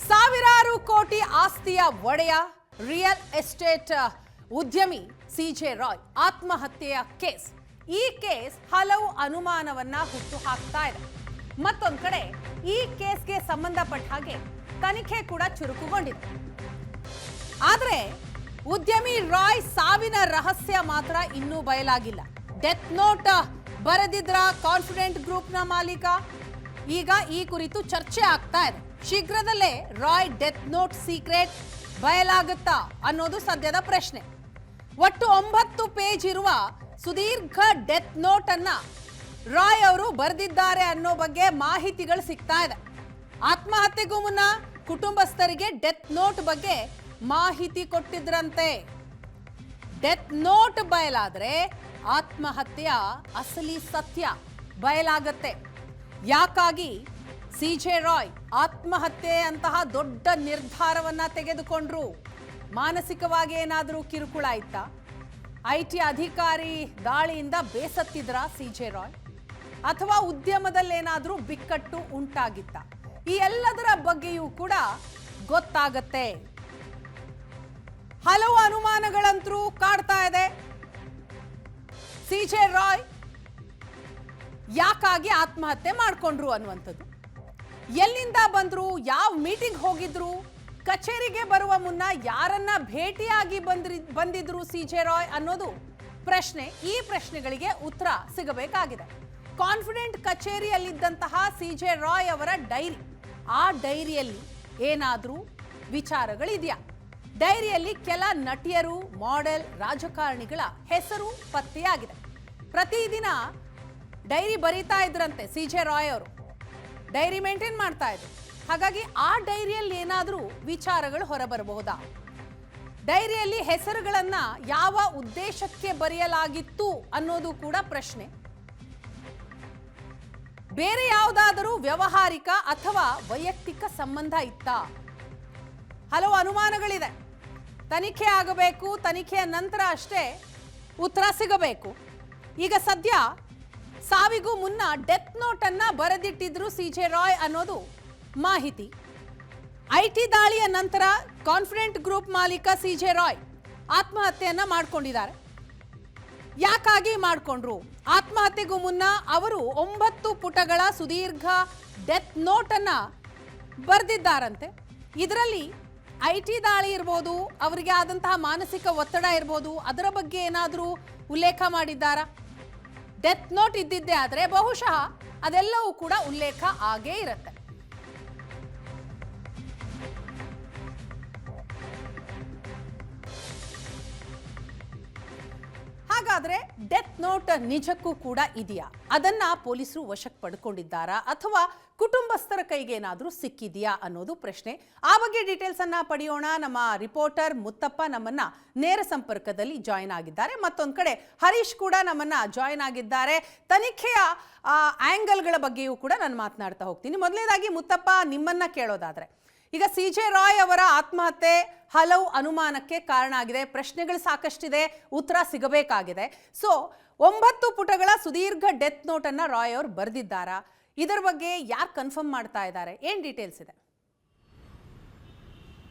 ಸಾವಿರಾರು ಕೋಟಿ ಆಸ್ತಿಯ ಒಡೆಯ ರಿಯಲ್ ಎಸ್ಟೇಟ್ ಉದ್ಯಮಿ ಸಿಜೆ ರಾಯ್ ಆತ್ಮಹತ್ಯೆಯ ಕೇಸ್. ಈ ಕೇಸ್ ಹಲವು ಅನುಮಾನವನ್ನ ಹುಟ್ಟು ಹಾಕ್ತಾ ಇದೆ. ಮತ್ತೊಂದು ಕಡೆ ಈ ಕೇಸ್ಗೆ ಸಂಬಂಧಪಟ್ಟ ಹಾಗೆ ತನಿಖೆ ಕೂಡ ಚುರುಕುಗೊಂಡಿದೆ. ಆದರೆ ಉದ್ಯಮಿ ರಾಯ್ ಸಾವಿನ ರಹಸ್ಯ ಮಾತ್ರ ಇನ್ನೂ ಬಯಲಾಗಿಲ್ಲ. ಡೆತ್ ನೋಟ್ ಬರೆದಿದ್ರ ಕಾನ್ಫಿಡೆಂಟ್ ಗ್ರೂಪ್ನ ಮಾಲೀಕ? ಈಗ ಈ ಕುರಿತು ಚರ್ಚೆ ಆಗ್ತಾ ಇದೆ. ಶೀಘ್ರದಲ್ಲೇ ರಾಯ್ ಡೆತ್ ನೋಟ್ ಸೀಕ್ರೆಟ್ ಬಯಲಾಗುತ್ತಾ ಅನ್ನೋದು ಸದ್ಯದ ಪ್ರಶ್ನೆ. ಒಟ್ಟು 9 ಪೇಜ್ ಇರುವ ಸುದೀರ್ಘ ಡೆತ್ ನೋಟ್ ಅನ್ನ ರಾಯ್ ಅವರು ಬರೆದಿದ್ದಾರೆ ಅನ್ನೋ ಬಗ್ಗೆ ಮಾಹಿತಿಗಳು ಸಿಗ್ತಾ ಇದೆ. ಆತ್ಮಹತ್ಯೆಗೂ ಮುನ್ನ ಕುಟುಂಬಸ್ಥರಿಗೆ ಡೆತ್ ನೋಟ್ ಬಗ್ಗೆ ಮಾಹಿತಿ ಕೊಟ್ಟಿದ್ರಂತೆ. ಡೆತ್ ನೋಟ್ ಬಯಲಾದ್ರೆ ಆತ್ಮಹತ್ಯೆಯ ಅಸಲಿ ಸತ್ಯ ಬಯಲಾಗತ್ತೆ. ಯಾಕಾಗಿ ಸಿಜೆ ರಾಯ್ ಆತ್ಮಹತ್ಯೆ ಅಂತಹ ದೊಡ್ಡ ನಿರ್ಧಾರವನ್ನ ತೆಗೆದುಕೊಂಡ್ರು? ಮಾನಸಿಕವಾಗಿ ಏನಾದರೂ ಕಿರುಕುಳ ಇತ್ತಾ? IT ಅಧಿಕಾರಿ ದಾಳಿಯಿಂದ ಬೇಸತ್ತಿದ್ರ ಸಿಜೆ ರಾಯ್? ಅಥವಾ ಉದ್ಯಮದಲ್ಲೇನಾದರೂ ಬಿಕ್ಕಟ್ಟು ಉಂಟಾಗಿತ್ತ? ಈ ಎಲ್ಲದರ ಬಗ್ಗೆಯೂ ಕೂಡ ಗೊತ್ತಾಗತ್ತೆ. ಹಲವು ಅನುಮಾನಗಳಂತೂ ಕಾಡ್ತಾ ಇದೆ. ಸಿಜೆ ರಾಯ್ ಯಾಕಾಗಿ ಆತ್ಮಹತ್ಯೆ ಮಾಡ್ಕೊಂಡ್ರು ಅನ್ನುವಂಥದ್ದು, ಎಲ್ಲಿಂದ ಬಂದ್ರು, ಯಾವ ಮೀಟಿಂಗ್ ಹೋಗಿದ್ರು, ಕಚೇರಿಗೆ ಬರುವ ಮುನ್ನ ಯಾರನ್ನ ಭೇಟಿಯಾಗಿ ಬಂದಿದ್ರು ಸಿಜೆ ರಾಯ್ ಅನ್ನೋದು ಪ್ರಶ್ನೆ. ಈ ಪ್ರಶ್ನೆಗಳಿಗೆ ಉತ್ತರ ಸಿಗಬೇಕಾಗಿದೆ. ಕಾನ್ಫಿಡೆಂಟ್ ಕಚೇರಿಯಲ್ಲಿದ್ದಂತಹ ಸಿಜೆ ರಾಯ್ ಅವರ ಡೈರಿ, ಆ ಡೈರಿಯಲ್ಲಿ ಏನಾದರೂ ವಿಚಾರಗಳಿದೆಯಾ? ಡೈರಿಯಲ್ಲಿ ಕೆಲ ನಟಿಯರು, ಮಾಡೆಲ್, ರಾಜಕಾರಣಿಗಳ ಹೆಸರು ಪತ್ತೆಯಾಗಿದೆ. ಪ್ರತಿದಿನ ಡೈರಿ ಬರೀತಾ ಇದ್ರಂತೆ ಸಿಜೆ ರಾಯ್ ಅವರು. ಡೈರಿ ಮೇಂಟೈನ್ ಮಾಡ್ತಾ ಇದ್ರು. ಹಾಗಾಗಿ ಆ ಡೈರಿಯಲ್ಲಿ ಏನಾದರೂ ವಿಚಾರಗಳು ಹೊರಬರಬಹುದಾ? ಡೈರಿಯಲ್ಲಿ ಹೆಸರುಗಳನ್ನ ಯಾವ ಉದ್ದೇಶಕ್ಕೆ ಬರೆಯಲಾಗಿತ್ತು ಅನ್ನೋದು ಕೂಡ ಪ್ರಶ್ನೆ. ಬೇರೆ ಯಾವುದಾದರೂ ವ್ಯವಹಾರಿಕ ಅಥವಾ ವೈಯಕ್ತಿಕ ಸಂಬಂಧ ಇತ್ತಾ? ಹಲವು ಅನುಮಾನಗಳಿದೆ. ತನಿಖೆ ಆಗಬೇಕು. ತನಿಖೆಯ ನಂತರ ಅಷ್ಟೇ ಉತ್ತರ ಸಿಗಬೇಕು. ಈಗ ಸದ್ಯ ಸಾವಿಗೂ ಮುನ್ನ ಡೆತ್ ನೋಟ್ ಅನ್ನ ಬರೆದಿಟ್ಟಿದ್ರು ಸಿಜೆ ರಾಯ್ ಅನ್ನೋದು ಮಾಹಿತಿ. IT ದಾಳಿಯ ನಂತರ ಕಾನ್ಫಿಡೆಂಟ್ ಗ್ರೂಪ್ ಮಾಲೀಕ ಸಿಜೆ ರಾಯ್ ಆತ್ಮಹತ್ಯೆಯನ್ನ ಮಾಡ್ಕೊಂಡಿದ್ದಾರೆ. ಯಾಕಾಗಿ ಮಾಡ್ಕೊಂಡ್ರು? ಆತ್ಮಹತ್ಯೆಗೂ ಮುನ್ನ ಅವರು 9 ಪುಟಗಳ ಸುದೀರ್ಘ ಡೆತ್ ನೋಟ್ ಅನ್ನ ಬರೆದಿದ್ದಾರಂತೆ. ಇದರಲ್ಲಿ IT ದಾಳಿ ಇರ್ಬೋದು, ಅವರಿಗೆ ಆದಂತಹ ಮಾನಸಿಕ ಒತ್ತಡ ಇರ್ಬೋದು, ಅದರ ಬಗ್ಗೆ ಏನಾದರೂ ಉಲ್ಲೇಖ ಮಾಡಿದ್ದಾರಾ? ಡೆತ್ ನೋಟ್ ಇದ್ದಿದ್ದೇ ಆದರೆ ಬಹುಶಃ ಅದೆಲ್ಲವೂ ಕೂಡ ಉಲ್ಲೇಖ ಆಗೇ ಇರುತ್ತೆ. ಹಾಗಾದ್ರೆ ಡೆತ್ ನೋಟ್ ನಿಜಕ್ಕೂ ಕೂಡ ಇದೆಯಾ? ಅದನ್ನ ಪೊಲೀಸರು ವಶಕ್ಕೆ ಪಡ್ಕೊಂಡಿದ್ದಾರಾ ಅಥವಾ ಕುಟುಂಬಸ್ಥರ ಕೈಗೆ ಏನಾದರೂ ಸಿಕ್ಕಿದೆಯಾ ಅನ್ನೋದು ಪ್ರಶ್ನೆ. ಆ ಬಗ್ಗೆ ಡೀಟೇಲ್ಸ್ ಅನ್ನ ಪಡೆಯೋಣ. ನಮ್ಮ ರಿಪೋರ್ಟರ್ ಮುತ್ತಪ್ಪ ನಮ್ಮನ್ನ ನೇರ ಸಂಪರ್ಕದಲ್ಲಿ ಜಾಯಿನ್ ಆಗಿದ್ದಾರೆ. ಮತ್ತೊಂದು ಕಡೆ ಹರೀಶ್ ಕೂಡ ನಮ್ಮನ್ನ ಜಾಯಿನ್ ಆಗಿದ್ದಾರೆ. ತನಿಖೆಯ ಆಂಗಲ್ಗಳ ಬಗ್ಗೆಯೂ ಕೂಡ ನಾನು ಮಾತನಾಡ್ತಾ ಹೋಗ್ತೀನಿ. ಮೊದಲನೇದಾಗಿ ಮುತ್ತಪ್ಪ, ನಿಮ್ಮನ್ನ ಕೇಳೋದಾದ್ರೆ, ಈಗ ಸಿಜೆ ರಾಯ್ ಅವರ ಆತ್ಮಹತ್ಯೆ ಹಲವು ಅನುಮಾನಕ್ಕೆ ಕಾರಣ ಆಗಿದೆ. ಪ್ರಶ್ನೆಗಳು ಸಾಕಷ್ಟಿದೆ, ಉತ್ತರ ಸಿಗಬೇಕಾಗಿದೆ. ಸೊ 9 ಪುಟಗಳ ಸುದೀರ್ಘ ಡೆತ್ ನೋಟ್ ಅನ್ನ ರಾಯ್ ಅವರು ಬರೆದಿದ್ದಾರಾ? ಇದರ ಬಗ್ಗೆ ಯಾರು ಕನ್ಫರ್ಮ್ ಮಾಡ್ತಾ ಇದ್ದಾರೆ? ಏನ್ ಡೀಟೇಲ್ಸ್ ಇದೆ?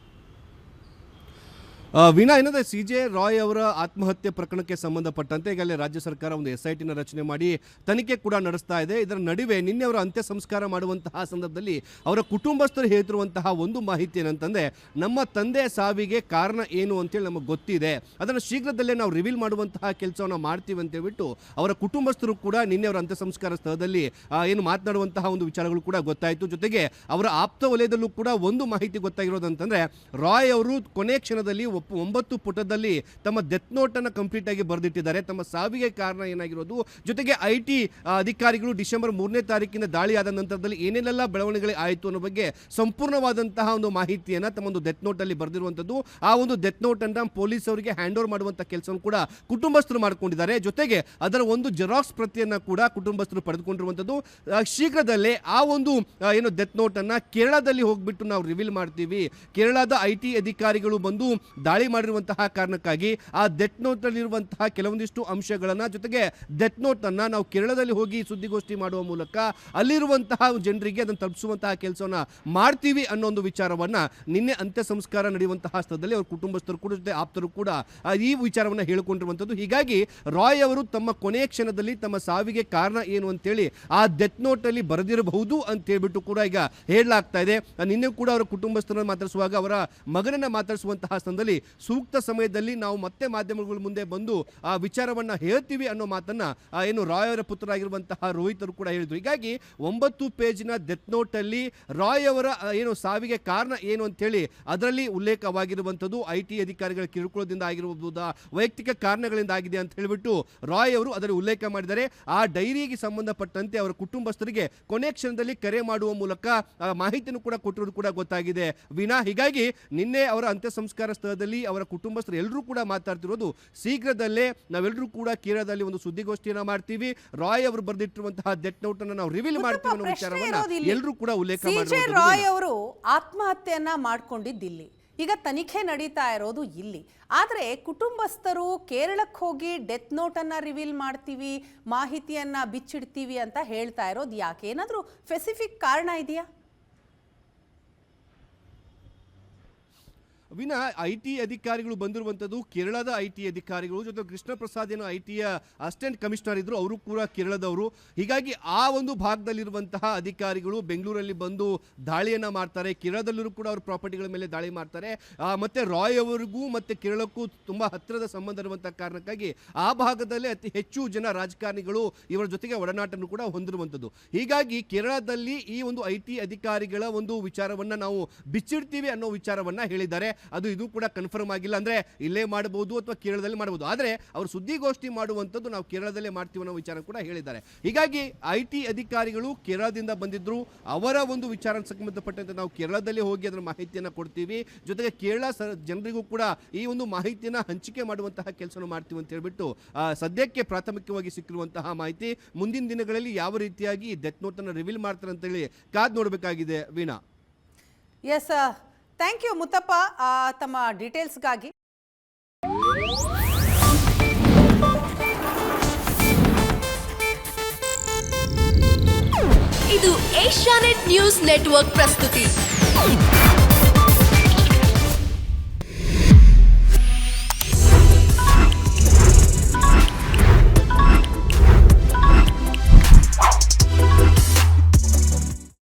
ವೀಣಾ, ಏನಂದರೆ ಸಿಜೆ ರಾಯ್ ಅವರ ಆತ್ಮಹತ್ಯೆ ಪ್ರಕರಣಕ್ಕೆ ಸಂಬಂಧಪಟ್ಟಂತೆ ಈಗಾಗಲೇ ರಾಜ್ಯ ಸರ್ಕಾರ ಒಂದು SITನ ರಚನೆ ಮಾಡಿ ತನಿಖೆ ಕೂಡ ನಡೆಸ್ತಾ ಇದೆ. ಇದರ ನಡುವೆ ನಿನ್ನೆ ಅವರ ಅಂತ್ಯ ಸಂಸ್ಕಾರ ಮಾಡುವಂತಹ ಸಂದರ್ಭದಲ್ಲಿ ಅವರ ಕುಟುಂಬಸ್ಥರು ಹೇಳ್ತಿರುವಂತಹ ಒಂದು ಮಾಹಿತಿ ಏನಂತಂದರೆ, ನಮ್ಮ ತಂದೆ ಸಾವಿಗೆ ಕಾರಣ ಏನು ಅಂತೇಳಿ ನಮಗೆ ಗೊತ್ತಿದೆ, ಅದನ್ನು ಶೀಘ್ರದಲ್ಲೇ ನಾವು ರಿವೀಲ್ ಮಾಡುವಂತಹ ಕೆಲಸವನ್ನು ಮಾಡ್ತೀವಿ ಅಂತ ಹೇಳ್ಬಿಟ್ಟು ಅವರ ಕುಟುಂಬಸ್ಥರು ಕೂಡ ನಿನ್ನೆ ಅವರ ಅಂತ್ಯ ಸಂಸ್ಕಾರ ಸ್ಥಳದಲ್ಲಿ ಏನು ಮಾತನಾಡುವಂತಹ ಒಂದು ವಿಚಾರಗಳು ಕೂಡ ಗೊತ್ತಾಯಿತು. ಜೊತೆಗೆ ಅವರ ಆಪ್ತ ವಲಯದಲ್ಲೂ ಕೂಡ ಒಂದು ಮಾಹಿತಿ ಗೊತ್ತಾಗಿರೋದಂತಂದರೆ, ರಾಯ್ ಅವರು ಕೊನೆ ಕ್ಷಣದಲ್ಲಿ 9 ಪುಟದಲ್ಲಿ ತಮ್ಮ ಡೆತ್ ನೋಟ್ ಅನ್ನು ಕಂಪ್ಲೀಟ್ ಆಗಿ ಬರೆದಿಟ್ಟಿದ್ದಾರೆ. ತಮ್ಮ ಸಾವಿಗೆ ಕಾರಣ ಏನಾಗಿರೋದು, ಜೊತೆಗೆ IT ಅಧಿಕಾರಿಗಳು ಡಿಸೆಂಬರ್ 3ನೇ ತಾರೀಕಿನ ದಾಳಿಯಾದ ನಂತರದಲ್ಲಿ ಏನೇನೆಲ್ಲ ಬೆಳವಣಿಗೆ ಆಯಿತು ಅನ್ನೋ ಬಗ್ಗೆ ಸಂಪೂರ್ಣವಾದಂತಹ ಒಂದು ಮಾಹಿತಿಯನ್ನು ತಮ್ಮ ಒಂದು ಡೆತ್ ನೋಟ್ ಅಲ್ಲಿ ಬರೆದಿರುವಂಥದ್ದು. ಆ ಒಂದು ಡೆತ್ ನೋಟ್ ಅನ್ನು ಪೊಲೀಸ್ ಅವರಿಗೆ ಹ್ಯಾಂಡ್ ಓವರ್ ಮಾಡುವಂಥ ಕೆಲಸವನ್ನು ಕೂಡ ಕುಟುಂಬಸ್ಥರು ಮಾಡಿಕೊಂಡಿದ್ದಾರೆ. ಜೊತೆಗೆ ಅದರ ಒಂದು ಜೆರಾಕ್ಸ್ ಪ್ರತಿಯನ್ನು ಕೂಡ ಕುಟುಂಬಸ್ಥರು ಪಡೆದುಕೊಂಡಿರುವಂಥದ್ದು. ಶೀಘ್ರದಲ್ಲೇ ಆ ಒಂದು ಏನು ಡೆತ್ ನೋಟ್ ಅನ್ನು ಕೇರಳದಲ್ಲಿ ಹೋಗ್ಬಿಟ್ಟು ನಾವು ರಿವೀಲ್ ಮಾಡ್ತೀವಿ, ಕೇರಳದ IT ಅಧಿಕಾರಿಗಳು ಬಂದು ದಾಳಿ ಮಾಡಿರುವಂತಹ ಕಾರಣಕ್ಕಾಗಿ ಆ ಡೆತ್ ನೋಟ್ ಅಲ್ಲಿರುವಂತಹ ಕೆಲವೊಂದಿಷ್ಟು ಅಂಶಗಳನ್ನ, ಜೊತೆಗೆ ಡೆತ್ ನೋಟ್ ಅನ್ನ ನಾವು ಕೇರಳದಲ್ಲಿ ಹೋಗಿ ಸುದ್ದಿಗೋಷ್ಠಿ ಮಾಡುವ ಮೂಲಕ ಅಲ್ಲಿರುವಂತಹ ಜನರಿಗೆ ಅದನ್ನು ತಲುಪಿಸುವಂತಹ ಕೆಲಸವನ್ನ ಮಾಡ್ತೀವಿ ಅನ್ನೋ ಒಂದು ವಿಚಾರವನ್ನ ನಿನ್ನೆ ಅಂತ್ಯ ಸಂಸ್ಕಾರ ನಡೆಯುವಂತಹ ಸ್ಥಳದಲ್ಲಿ ಅವರ ಕುಟುಂಬಸ್ಥರು ಕೂಡ ಜೊತೆ ಆಪ್ತರು ಕೂಡ ಈ ವಿಚಾರವನ್ನ ಹೇಳಿಕೊಂಡಿರುವಂತದ್ದು. ಹೀಗಾಗಿ ರಾಯ್ ಅವರು ತಮ್ಮ ಕೊನೆಯ ಕ್ಷಣದಲ್ಲಿ ತಮ್ಮ ಸಾವಿಗೆ ಕಾರಣ ಏನು ಅಂತೇಳಿ ಆ ಡೆತ್ ನೋಟ್ ಅಲ್ಲಿ ಬರೆದಿರಬಹುದು ಅಂತ ಹೇಳ್ಬಿಟ್ಟು ಕೂಡ ಈಗ ಹೇಳಲಾಗ್ತಾ ಇದೆ. ನಿನ್ನೆ ಕೂಡ ಅವರ ಕುಟುಂಬಸ್ಥರನ್ನು ಮಾತಾಡಿಸುವಾಗ ಅವರ ಮಗನನ್ನ ಮಾತಾಡಿಸುವಂತಹ ಸ್ಥಳದಲ್ಲಿ ಸೂಕ್ತ ಸಮಯದಲ್ಲಿ ನಾವು ಮತ್ತೆ ಮಾಧ್ಯಮಗಳ ಮುಂದೆ ಬಂದು ಆ ವಿಚಾರವನ್ನ ಹೇಳ್ತೀವಿ ಅನ್ನೋ ಮಾತನ್ನ ಏನು ರಾಯ್ ಅವರ ಪುತ್ರರಾಗಿರುವಂತಹ ರೋಹಿತ್ ಅವರು ಕೂಡ ಹೇಳಿದ್ರು. ಹೀಗಾಗಿ 9 ಪೇಜಿನ ಡೆತ್ ನೋಟ್ ಅಲ್ಲಿ ರಾಯ್ ಅವರ ಏನು ಸಾವಿಗೆ ಕಾರಣ ಏನು ಅಂತ ಹೇಳಿ ಅದರಲ್ಲಿ ಉಲ್ಲೇಖವಾಗಿರುವಂತದ್ದು IT ಅಧಿಕಾರಿಗಳ ಕಿರುಕುಳದಿಂದ ಆಗಿರಬಹುದಾ, ವೈಯಕ್ತಿಕ ಕಾರಣಗಳಿಂದ ಆಗಿದೆ ಅಂತ ಹೇಳಿಬಿಟ್ಟು ರಾಯ್ ಅವರು ಅದರಲ್ಲಿ ಉಲ್ಲೇಖ ಮಾಡಿದ್ದಾರೆ. ಆ ಡೈರಿಗೆ ಸಂಬಂಧಪಟ್ಟಂತೆ ಅವರ ಕುಟುಂಬಸ್ಥರಿಗೆ ಕೊನೆ ಕ್ಷಣದಲ್ಲಿ ಕರೆ ಮಾಡುವ ಮೂಲಕ ಮಾಹಿತಿಯನ್ನು ಕೂಡ ಕೊಟ್ಟಿರೋದು ಕೂಡ ಗೊತ್ತಾಗಿದೆ ವಿನಾ. ಹೀಗಾಗಿ ನಿನ್ನೆ ಅವರ ಅಂತ್ಯ ಸಂಸ್ಕಾರ ಸ್ಥಳದಲ್ಲಿ ಅವರ ಕುಟುಂಬಸ್ಥರು ಎಲ್ಲರೂ ಕೂಡ ಮಾತಾಡ್ತಿರೋದು ಶೀಘ್ರದಲ್ಲೇ ನಾವೆಲ್ಲರೂ ಕೂಡ ಕೇರಳದಲ್ಲಿ ಒಂದು ಸುದ್ದಿಗೋಷ್ಠಿಯನ್ನ ಮಾಡ್ತೀವಿ, ರಾಯ್ ಅವರು ಬರೆದಿಟ್ಟಿರುವಂತಹ ಡೆತ್ ನೋಟ್ ಅನ್ನು ನಾವು ರಿವೀಲ್ ಮಾಡ್ತೀವಿ ಅನ್ನೋ ವಿಚಾರವನ್ನ ಎಲ್ಲರೂ ಕೂಡ ಉಲ್ಲೇಖ ಮಾಡಿದ್ದಾರೆ. ರಾಯ್ ಅವರು ಆತ್ಮಹತ್ಯೆಯನ್ನ ಮಾಡ್ಕೊಂಡಿದ್ದಿಲ್ಲಿ, ಈಗ ತನಿಖೆ ನಡೀತಾ ಇರೋದು ಇಲ್ಲಿ. ಆದರೆ ಕುಟುಂಬಸ್ಥರು ಕೇರಳಕ್ಕೆ ಹೋಗಿ ಡೆತ್ ನೋಟನ್ನು ರಿವೀಲ್ ಮಾಡ್ತೀವಿ, ಮಾಹಿತಿಯನ್ನು ಬಿಚ್ಚಿಡ್ತೀವಿ ಅಂತ ಹೇಳ್ತಾ ಇರೋದು ಯಾಕೆ? ಏನಾದರೂ ಸ್ಪೆಸಿಫಿಕ್ ಕಾರಣ ಇದೆಯಾ? ವಿನಾ IT ಅಧಿಕಾರಿಗಳು ಬಂದಿರುವಂಥದ್ದು ಕೇರಳದ IT ಅಧಿಕಾರಿಗಳು, ಜೊತೆ ಕೃಷ್ಣ ಪ್ರಸಾದ್ ಏನು ITಯ ಅಸಿಸ್ಟೆಂಟ್ ಕಮಿಷನರ್ ಇದ್ರು, ಅವರು ಕೂಡ ಕೇರಳದವರು. ಹೀಗಾಗಿ ಆ ಒಂದು ಭಾಗದಲ್ಲಿರುವಂತಹ ಅಧಿಕಾರಿಗಳು ಬೆಂಗಳೂರಲ್ಲಿ ಬಂದು ದಾಳಿಯನ್ನು ಮಾಡ್ತಾರೆ, ಕೇರಳದಲ್ಲೂ ಕೂಡ ಅವ್ರ ಪ್ರಾಪರ್ಟಿಗಳ ಮೇಲೆ ದಾಳಿ ಮಾಡ್ತಾರೆ. ಮತ್ತೆ ರಾಯ್ ಅವರಿಗೂ ಮತ್ತೆ ಕೇರಳಕ್ಕೂ ತುಂಬ ಹತ್ತಿರದ ಸಂಬಂಧ ಇರುವಂತಹ ಕಾರಣಕ್ಕಾಗಿ ಆ ಭಾಗದಲ್ಲೇ ಅತಿ ಹೆಚ್ಚು ಜನ ರಾಜಕಾರಣಿಗಳು ಇವರ ಜೊತೆಗೆ ಒಡನಾಟನ್ನು ಕೂಡ ಹೊಂದಿರುವಂಥದ್ದು. ಹೀಗಾಗಿ ಕೇರಳದಲ್ಲಿ ಈ ಒಂದು IT ಅಧಿಕಾರಿಗಳ ಒಂದು ವಿಚಾರವನ್ನ ನಾವು ಬಿಚ್ಚಿಡ್ತೀವಿ ಅನ್ನೋ ವಿಚಾರವನ್ನ ಹೇಳಿದ್ದಾರೆ. ಇದು ಕೂಡ ಕನ್ಫರ್ಮ್ ಆಗಿಲ್ಲ, ಅಂದ್ರೆ ಇಲ್ಲೇ ಮಾಡಬಹುದು ಅಥವಾ ಕೇರಳದಲ್ಲಿ ಮಾಡಬಹುದು. ಆದರೆ ಅವರು ಸುದ್ದಿಗೋಷ್ಠಿ ಮಾಡುವಂಥದ್ದು ನಾವು ಕೇರಳದಲ್ಲೇ ಮಾಡ್ತೀವಿ ಅನ್ನೋ ವಿಚಾರ ಕೂಡ ಹೇಳಿದ್ದಾರೆ. ಹೀಗಾಗಿ IT ಅಧಿಕಾರಿಗಳು ಕೇರಳದಿಂದ ಬಂದಿದ್ರು, ಅವರ ಒಂದು ವಿಚಾರ ಸಂಬಂಧಪಟ್ಟಂತೆ ನಾವು ಕೇರಳದಲ್ಲಿ ಹೋಗಿ ಅದರ ಮಾಹಿತಿಯನ್ನು ಕೊಡ್ತೀವಿ, ಜೊತೆಗೆ ಕೇರಳ ಜನರಿಗೂ ಕೂಡ ಈ ಒಂದು ಮಾಹಿತಿಯನ್ನು ಹಂಚಿಕೆ ಮಾಡುವಂತಹ ಕೆಲಸವನ್ನು ಮಾಡ್ತೀವಿ ಅಂತ ಹೇಳ್ಬಿಟ್ಟು ಸದ್ಯಕ್ಕೆ ಪ್ರಾಥಮಿಕವಾಗಿ ಸಿಕ್ಕಿರುವಂತಹ ಮಾಹಿತಿ. ಮುಂದಿನ ದಿನಗಳಲ್ಲಿ ಯಾವ ರೀತಿಯಾಗಿ ಡೆತ್ ನೋಟ್ ಅನ್ನು ರಿವೀಲ್ ಮಾಡ್ತಾರೆ ಅಂತ ಹೇಳಿ ಕಾದ್ ನೋಡಬೇಕಾಗಿದೆ Veena. Yes, thank you Muttappa ತಮ್ಮ ಡೀಟೇಲ್ಸ್ಗಾಗಿ. ಇದು ಏಷ್ಯಾನೆಟ್ ನ್ಯೂಸ್ ನೆಟ್ವರ್ಕ್ ಪ್ರಸ್ತುತಿ.